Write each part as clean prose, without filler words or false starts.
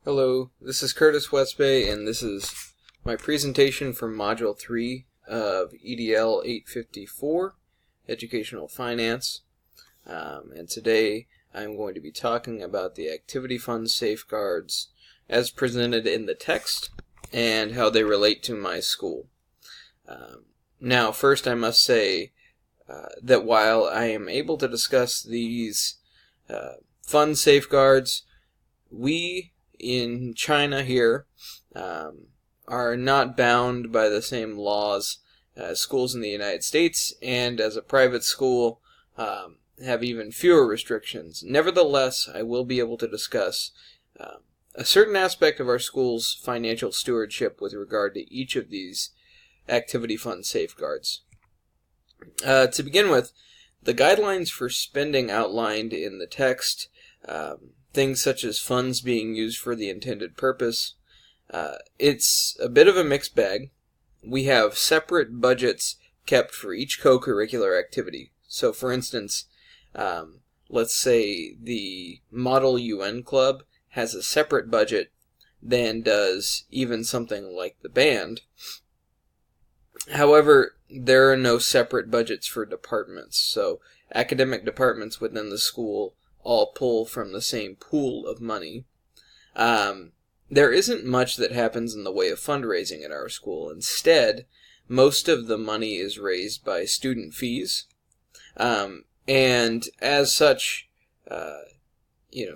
Hello, this is Curtis Westbay, and this is my presentation for Module 3 of EDL854, Educational Finance. And today I'm going to be talking about the activity fund safeguards as presented in the text and how they relate to my school. Now, first I must say that while I am able to discuss these fund safeguards, we in China here are not bound by the same laws as schools in the United States, and as a private school have even fewer restrictions. Nevertheless, I will be able to discuss a certain aspect of our school's financial stewardship with regard to each of these activity fund safeguards. To begin with, the guidelines for spending outlined in the text, things such as funds being used for the intended purpose, it's a bit of a mixed bag. We have separate budgets kept for each co-curricular activity. So for instance, let's say the Model UN Club has a separate budget than does even something like the band. However, there are no separate budgets for departments, so academic departments within the school all pull from the same pool of money. There isn't much that happens in the way of fundraising at our school. Instead, most of the money is raised by student fees, and as such,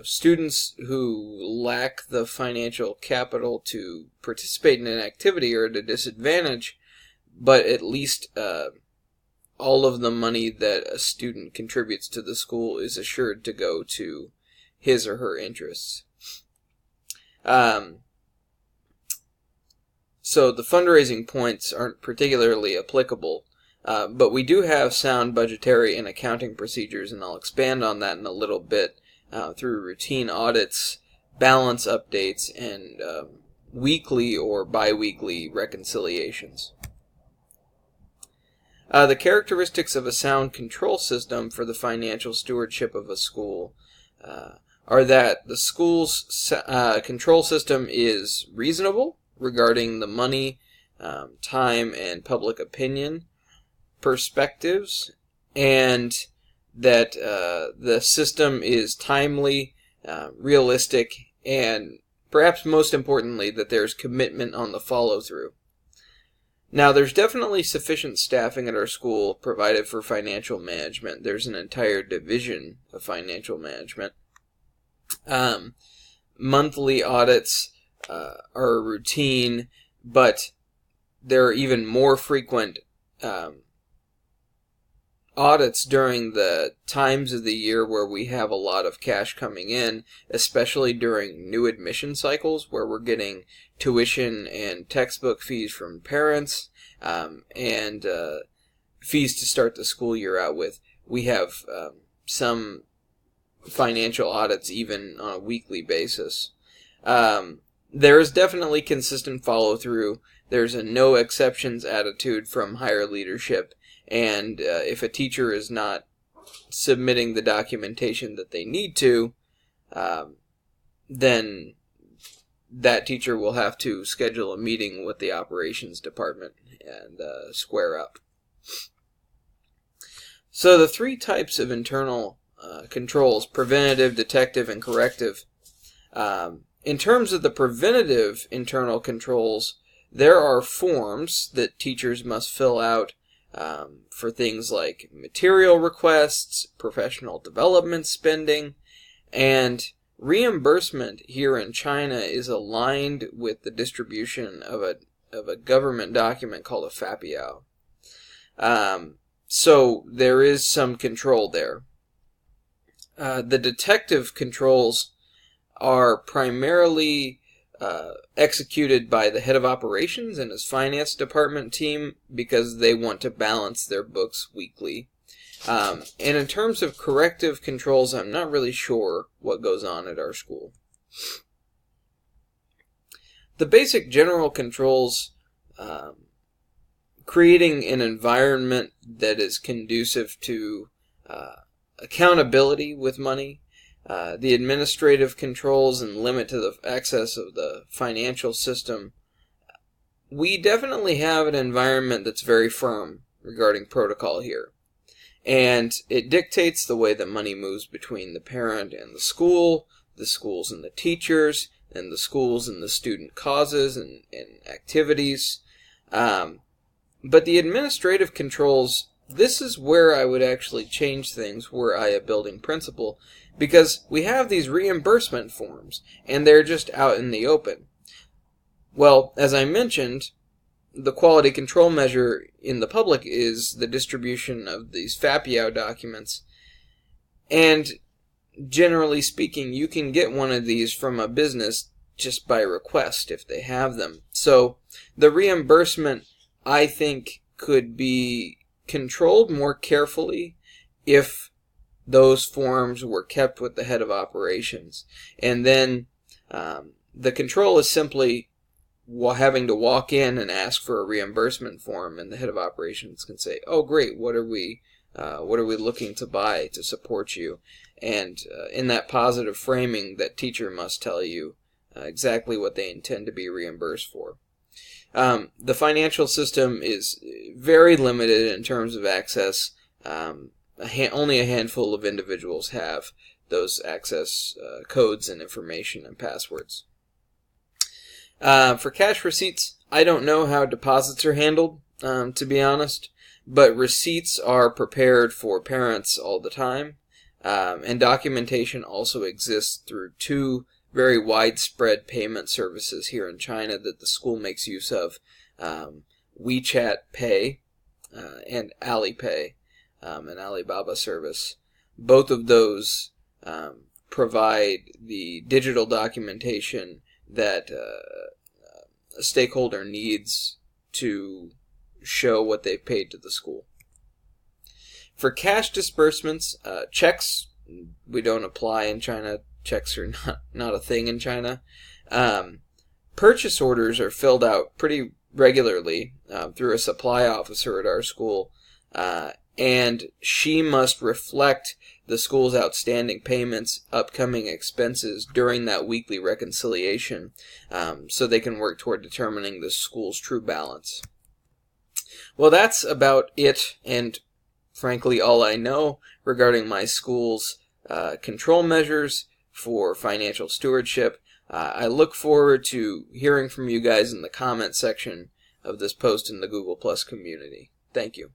students who lack the financial capital to participate in an activity are at a disadvantage, but at least all of the money that a student contributes to the school is assured to go to his or her interests. So the fundraising points aren't particularly applicable, but we do have sound budgetary and accounting procedures, and I'll expand on that in a little bit through routine audits, balance updates, and weekly or bi-weekly reconciliations. The characteristics of a sound control system for the financial stewardship of a school are that the school's control system is reasonable regarding the money, time, and public opinion perspectives, and that the system is timely, realistic, and perhaps most importantly, that there's commitment on the follow-through. Now, there's definitely sufficient staffing at our school provided for financial management. There's an entire division of financial management. Monthly audits are routine, but there are even more frequent audits during the times of the year where we have a lot of cash coming in, especially during new admission cycles where we're getting tuition and textbook fees from parents, and fees to start the school year out with. We have some financial audits even on a weekly basis. There is definitely consistent follow-through. There's a no exceptions attitude from higher leadership, and if a teacher is not submitting the documentation that they need to, then that teacher will have to schedule a meeting with the operations department and square up. So the three types of internal controls: preventative, detective, and corrective. In terms of the preventative internal controls, there are forms that teachers must fill out for things like material requests, professional development spending, and reimbursement here in China is aligned with the distribution of a government document called a fapiao. So there is some control there. The detective controls are primarily executed by the head of operations and his finance department team because they want to balance their books weekly. And in terms of corrective controls, I'm not really sure what goes on at our school. The basic general controls, creating an environment that is conducive to accountability with money, the administrative controls and limit to the access of the financial system, we definitely have an environment that's very firm regarding protocol here. And it dictates the way that money moves between the parent and the schools and the teachers, and the schools and the student causes and activities. But the administrative controls, this is where I would actually change things were I a building principal, because we have these reimbursement forms, and they're just out in the open. Well, as I mentioned, the quality control measure in the public is the distribution of these FAPIAO documents. And generally speaking, you can get one of these from a business just by request if they have them. So the reimbursement, I think, could be controlled more carefully if those forms were kept with the head of operations. And then the control is simply having to walk in and ask for a reimbursement form, and the head of operations can say, "Oh, great! What are we looking to buy to support you?" And in that positive framing, that teacher must tell you exactly what they intend to be reimbursed for. The financial system is very limited in terms of access. Only a handful of individuals have those access codes and information and passwords. For cash receipts, I don't know how deposits are handled, to be honest, but receipts are prepared for parents all the time, and documentation also exists through two very widespread payment services here in China that the school makes use of, WeChat Pay and Alipay, an Alibaba service. Both of those provide the digital documentation that a stakeholder needs to show what they've paid to the school. For cash disbursements, checks, we don't apply in China. Checks are not a thing in China. Purchase orders are filled out pretty regularly through a supply officer at our school, and she must reflect the school's outstanding payments, upcoming expenses during that weekly reconciliation, so they can work toward determining the school's true balance. Well, that's about it, and frankly all I know regarding my school's control measures for financial stewardship. I look forward to hearing from you guys in the comment section of this post in the Google Plus community. Thank you.